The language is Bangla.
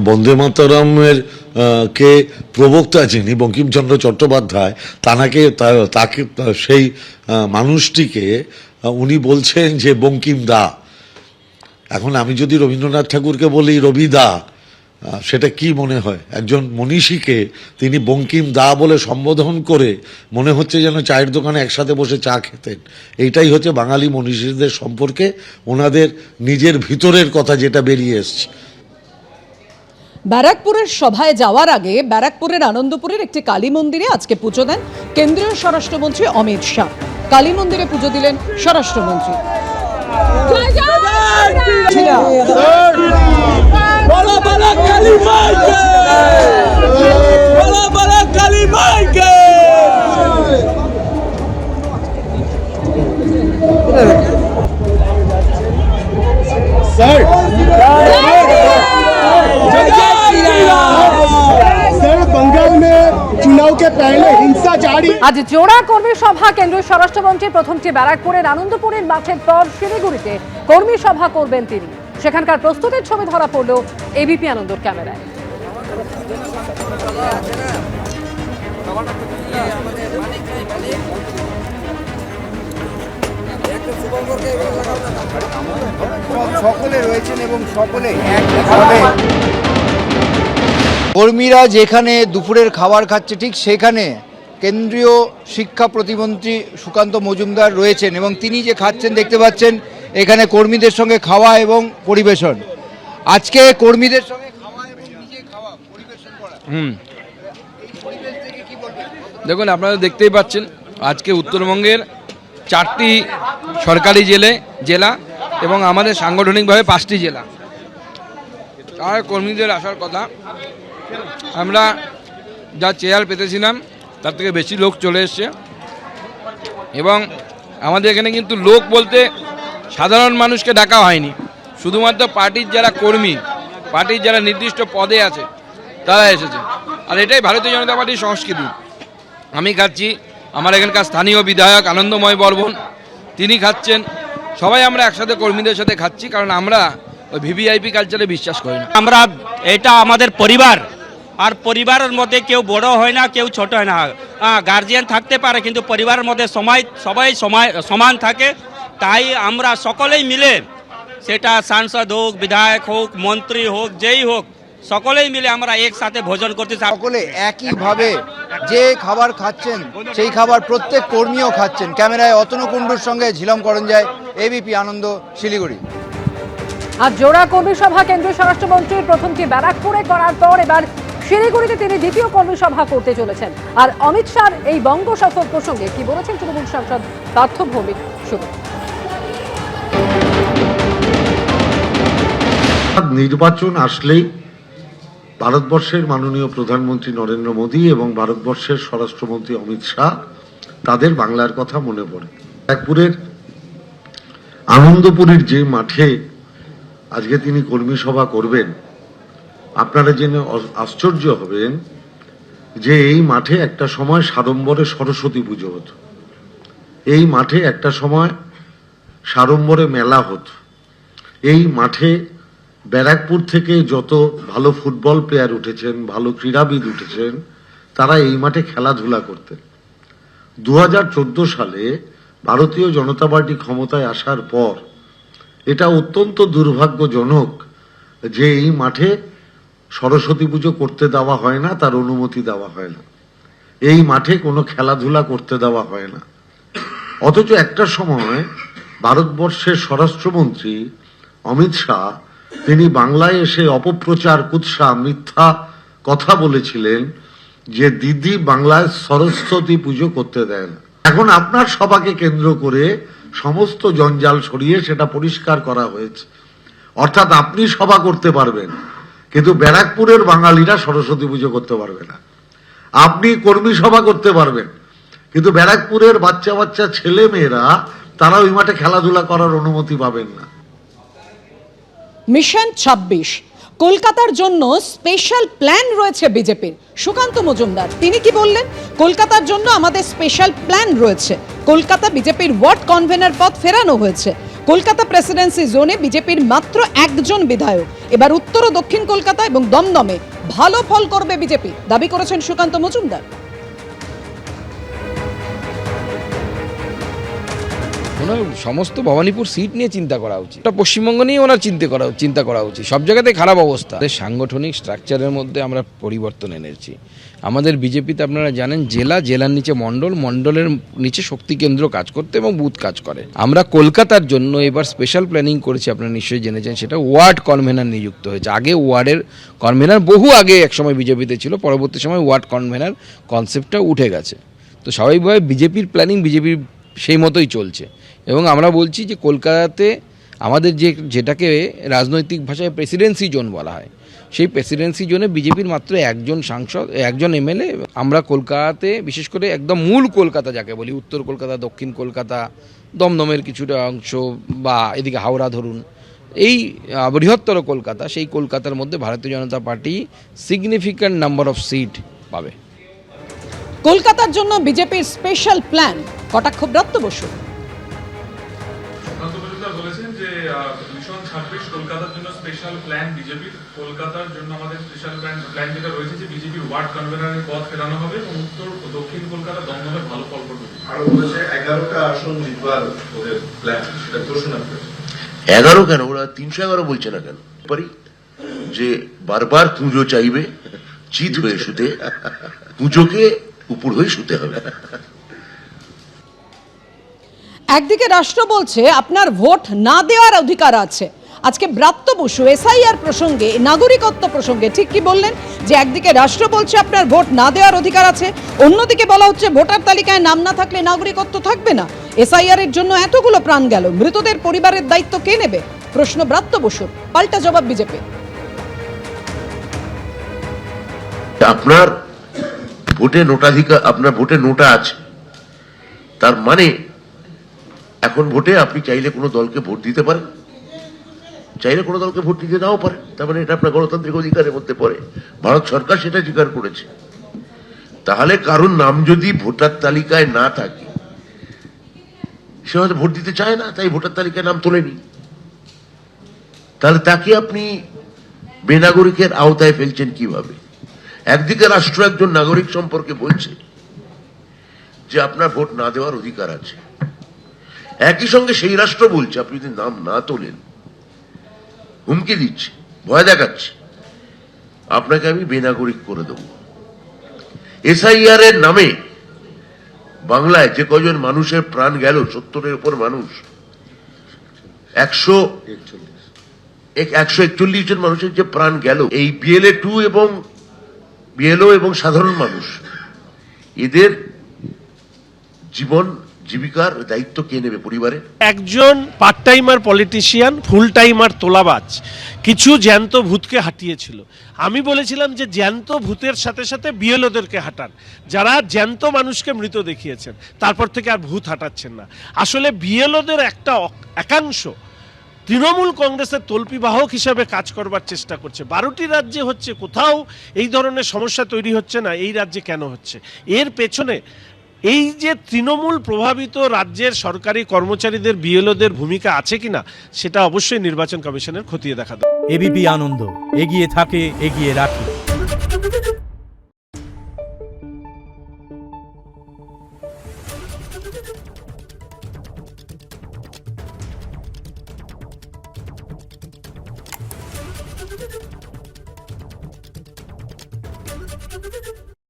বন্দে মাতরমের কে প্রবক্তা যিনি বঙ্কিমচন্দ্র চট্টোপাধ্যায় তাকে সেই মানুষটিকে উনি বলছেন যে বঙ্কিম দা। এখন আমি যদি রবীন্দ্রনাথ ঠাকুরকে বলি রবি দা, সেটা কি মনে হয়? একজন মনীষীকে তিনি বঙ্কিম দা বলে সম্বোধন করে মনে হচ্ছে যেন চায়ের দোকানে একসাথে বসে চা খেতেন। এইটাই হচ্ছে বাঙালি মনীষীদের সম্পর্কে ওনাদের নিজের ভিতরের কথা যেটা বেরিয়ে এসছে। ব্যারাকপুরের সভায় যাওয়ার আগে ব্যারাকপুরের আনন্দপুরের একটি কালী মন্দিরে আজকে পুজো দেন কেন্দ্রীয় স্বরাষ্ট্রমন্ত্রী অমিত শাহ। কালী মন্দিরে পুজো দিলেন স্বরাষ্ট্রমন্ত্রী। আজ জোড়া কর্মী সভা কেন্দ্রীয় স্বরাষ্ট্রমন্ত্রী প্রথমটি ব্যারাকপুরের আনন্দপুরের মাঠের পর শিলিগুড়িতে কর্মী সভা করবেন তিনি। সেখানকার প্রস্তুতির ছবি ধরা পড়ল এবিপি আনন্দর ক্যামেরায়। সকলে রয়েছেন এবং সকলে একভাবে কর্মীরা যেখানে দুপুরের খাবার খাচ্ছে ঠিক সেখানে কেন্দ্রীয় শিক্ষা প্রতিমন্ত্রী সুকান্ত মজুমদার রয়েছেন এবং তিনি যে খাচ্ছেন দেখতে পাচ্ছেন এখানে কর্মীদের সঙ্গে খাওয়া এবং পরিবেশন। আজকে কর্মীদের সঙ্গে খাওয়া এবং নিজে খাওয়া পরিবেশন করা। দেখুন, আপনারা দেখতেই পাচ্ছেন আজকে উত্তরবঙ্গের 4টি সরকারি জেলা এবং আমাদের সাংগঠনিকভাবে 5টি জেলা আর কর্মীদের আসার কথা। আমরা যা চেয়ার পেতেছিলাম তার থেকে বেশি লোক চলে এসছে এবং আমাদের এখানে কিন্তু লোক বলতে সাধারণ মানুষকে ডাকা হয়নি, শুধুমাত্র পার্টির যারা কর্মী, পার্টির যারা নির্দিষ্ট পদে আছে তারা এসেছে। আর এটাই ভারতীয় জনতা পার্টির সংস্কৃতি। আমি খাচ্ছি, আমার এখানকার স্থানীয় বিধায়ক আনন্দময় বর্মন তিনি খাচ্ছেন, সবাই আমরা একসাথে কর্মীদের সাথে খাচ্ছি, কারণ আমরা ওই ভিভিআইপি কালচারে বিশ্বাস করি না। আমরা এটা আমাদের পরিবার, আর পরিবারের মধ্যে কেউ বড় হয় না, কেউ ছোট হয় না। গার্জিয়ান থাকতে পারে কিন্তু পরিবারের মধ্যে সবাই সমান থাকে। তাই আমরা সকলেই মিলে, সেটা সাংসদ হোক, বিধায়ক হোক, মন্ত্রী হোক, যেই হোক, সকলেই মিলে আমরা একসাথে ভোজন করতে চাই। সকলে একইভাবে যে খাবার খাচ্ছেন সেই খাবার প্রত্যেক কর্মীও খাচ্ছেন। ক্যামেরায় অতনু কুণ্ডুর সঙ্গে ঝিলম করঞ্জায়, এবিপি আনন্দ, শিলিগুড়ি। আর জোড়া কর্মী সভা কেন্দ্রীয় স্বরাষ্ট্রমন্ত্রীর প্রথমটি ব্যারাকপুরে করার পর এবার শিলিগুড়িতে তিনি দ্বিতীয় কর্মী সভা করতে চলেছেন। আর অমিত শাহর এই বঙ্গ সফর প্রসঙ্গে কি বলেছেন তৃণমূল সাংসদ পার্থ ভৌমিক? শুনুন। নির্বাচন আসলেই ভারতবর্ষের মাননীয় প্রধানমন্ত্রী নরেন্দ্র মোদী এবং ভারতবর্ষের স্বরাষ্ট্রমন্ত্রী অমিত শাহ তাদের বাংলার কথা মনে পড়ে। ব্যারাকপুরের আনন্দপুরের যে মাঠে আজকে তিনি কর্মী সভা করবেন, আপনারা জেনে আশ্চর্য হবেন যে এই মাঠে একটা সময় সাড়ম্বরে সরস্বতী পুজো হতো, এই মাঠে একটা সময় সাড়ম্বরে মেলা হতো। এই মাঠে ব্যারাকপুর থেকে যত ভালো ফুটবল প্লেয়ার উঠেছেন, ভালো ক্রীড়াবিদ উঠেছেন, তারা এই মাঠে খেলাধুলা করতেন। 2014 সালে ভারতীয় জনতা পার্টি ক্ষমতায় আসার পর এটা অত্যন্ত দুর্ভাগ্যজনক যে এই মাঠে সরস্বতী পুজো করতে দেওয়া হয় না, তার অনুমতি দেওয়া হয় না, এই মাঠে কোনো খেলাধুলা করতে দেওয়া হয় না। অথচ একটা সময় ভারতবর্ষের স্বরাষ্ট্রমন্ত্রী অমিত শাহ তিনি বাংলায় এসে অপপ্রচার, কুৎসা, মিথ্যা কথা বলেছিলেন যে দিদি বাংলায় সরস্বতী পুজো করতে দেয় না। এখন আপনার সভাকে কেন্দ্র করে সমস্ত জঞ্জাল সরিয়ে সেটা পরিষ্কার করা হয়েছে। অর্থাৎ আপনি সভা করতে পারবেন কিন্তু ব্যারাকপুরের বাঙালিরা সরস্বতী পুজো করতে পারবে না। আপনি কর্মী সভা করতে পারবেন কিন্তু ব্যারাকপুরের বাচ্চা বাচ্চা ছেলে মেয়েরা তারা ওই মাঠে খেলাধুলা করার অনুমতি পাবেন না। মিশন 26 কলকাতার জন্য স্পেশাল প্ল্যান রয়েছে বিজেপির। সুকান্ত মজুমদার তিনি কি বললেন? কলকাতার জন্য আমাদের স্পেশাল প্ল্যান রয়েছে। কলকাতা বিজেপির ওয়ার্ড কনভেনর পদ ফেরানো হয়েছে। কলকাতা প্রেসিডেন্সি জোনে বিজেপির মাত্র একজন বিধায়ক। এবার উত্তর ও দক্ষিণ কলকাতা এবং দমদমে ভালো ফল করবে বিজেপি, দাবি করেছেন সুকান্ত মজুমদার। ওনার সমস্ত ভবানীপুর সিট নিয়ে চিন্তা করা উচিত, ওটা পশ্চিমবঙ্গ নিয়ে ওনার চিন্তা করা উচিত। সব জায়গাতে খারাপ অবস্থা। সাংগঠনিক স্ট্রাকচারের মধ্যে আমরা পরিবর্তন এনেছি। আমাদের বিজেপিতে আপনারা জানেন জেলার নিচে মণ্ডলের নিচে শক্তি কেন্দ্র কাজ করতে এবং বুথ কাজ করে। আমরা কলকাতার জন্য এবার স্পেশাল প্ল্যানিং করেছি, আপনারা নিশ্চয়ই জেনেছেন, সেটা ওয়ার্ড কনভেনার নিযুক্ত হয়েছে। আগে ওয়ার্ডের কনভেনার বহু আগে একসময় বিজেপিতে ছিল, পরবর্তী সময় ওয়ার্ড কনভেনার কনসেপ্টটা উঠে গেছে। তো স্বাভাবিকভাবে বিজেপির প্ল্যানিং বিজেপির সেই মতোই চলছে। এবং আমরা বলছি যে কলকাতাতে আমাদের যেটাকে রাজনৈতিক ভাষায় প্রেসিডেন্সি জোন বলা হয়, সেই প্রেসিডেন্সি জোনে বিজেপির মাত্র একজন সাংসদ, একজন এমএলএ। আমরা কলকাতাতে বিশেষ করে একদম মূল কলকাতা যাকে বলি, উত্তর কলকাতা, দক্ষিণ কলকাতা, দমদমের কিছুটা অংশ বা এদিকে হাওড়া ধরুন, এই বৃহত্তর কলকাতা, সেই কলকাতার মধ্যে Bharatiya Janata party significant number of seat পাবে। কলকাতার জন্য বিজেপির স্পেশাল প্ল্যান, কটাক্ষ ব্রত বসু। বলেছেন যে মিশন 26 কলকাতার জন্য স্পেশাল প্ল্যান বিজেপির। কলকাতার জন্য আমাদের স্পেশাল প্ল্যান যেটা রয়েছে যে বিজেপির ওয়ার্ড কনভেনারের পদ ফেরানো হবে এবং উত্তর ও দক্ষিণ কলকাতা দমদমে ভালো ফল করবে। আরো বলেছে 11টা আসন জিতবার ওদের প্ল্যান, সেটা ঘোষণা করেছে। 11 কেন, ওরা 311 বলছে না কেন? পারি যে বারবার পুজো চাইবে, চিত হয়ে শুতে, পুজোকে উপর হয়ে শুতে হবে। একদিকে রাষ্ট্র বলছে আপনার ভোট না দেওয়ার অধিকার আছে। আজকে ব্রাত্য বসু এসআইআর প্রসঙ্গে, নাগরিকত্ব প্রসঙ্গে ঠিক কি বললেন, যে একদিকে রাষ্ট্র বলছে আপনার ভোট না দেওয়ার অধিকার আছে, অন্যদিকে বলা হচ্ছে ভোটার তালিকায় নাম না থাকলে নাগরিকত্ব থাকবে না। এসআইআর এর জন্য এতগুলো প্রাণ গেল, মৃতদের পরিবারের দায়িত্ব কে নেবে? প্রশ্ন ব্রাত্য বসুর, পাল্টা জবাব বিজেপি। আপনার ভোটে নোটাধিকার, আপনার ভোটে নোটা আছে, তার মানে এখন ভোটে আপনি চাইলে কোনো দলকে ভোট দিতে পারেন, চাইলে কোনো দলকে ভোট দিতে নাও পারেন। তার মানে এটা আপনার গণতান্ত্রিক অধিকারের মধ্যে পড়ে। ভারত সরকার সেটা স্বীকার করেছে। তাহলে কারোর নাম যদি ভোটার তালিকায় না থাকে, সে হয়তো ভোট দিতে চায় না, তাই ভোটার তালিকায় নাম তোলেনি, তাহলে তাকে আপনি বেনাগরিকের আওতায় ফেলছেন কিভাবে? একদিকে রাষ্ট্র একজন নাগরিক সম্পর্কে বলছে যে আপনার ভোট না দেওয়ার অধিকার আছে, একই সঙ্গে সেই রাষ্ট্র বলছে আপনি যদি নাম না তোলেন, হুমকি দিচ্ছে, ভয় দেখাচ্ছে, আপনাকে আমি বেনাগরিক করে দেব। এসআইআর এর নামে বাংলায় যে কজন মানুষের প্রাণ গেল, 70-এর উপর মানুষ, 141 জন মানুষের যে প্রাণ গেল, এই বিএলও এবং সাধারণ মানুষ, এদের জীবন জীবিকার দায়িত্ব কে নেবে পরিবারে? একজন পার্ট টাইমার পলিটিশিয়ান, ফুল টাইমার তোলাবাজ কিছু জ্যান্ত ভূতকে হাঁটিয়েছিল। আমি বলেছিলাম যে জ্যান্ত ভূতের সাথে সাথে বিএলওদেরকে হাঁটান, যারা জ্যান্ত মানুষকে মৃত দেখিয়েছেন, তারপর থেকে আর ভূত হাঁটাচ্ছেন না। আসলে বিএলওদের একটা একাংশ তৃণমূল কংগ্রেসের তল্পিবাহক হিসাবে কাজ করবার চেষ্টা করছে। 12টি রাজ্যে হচ্ছে, কোথাও এই ধরনের সমস্যা তৈরি হচ্ছে না, এই রাজ্যে কেন হচ্ছে? এর পেছনে এই যে তৃণমূল প্রভাবিত রাজ্যের সরকারি কর্মচারীদের, বিএলওদের ভূমিকা আছে কিনা, সেটা অবশ্যই নির্বাচন কমিশনের খতিয়ে দেখা দরকার। এবিপি আনন্দ, এগিয়ে থাকে, এগিয়ে রাখে।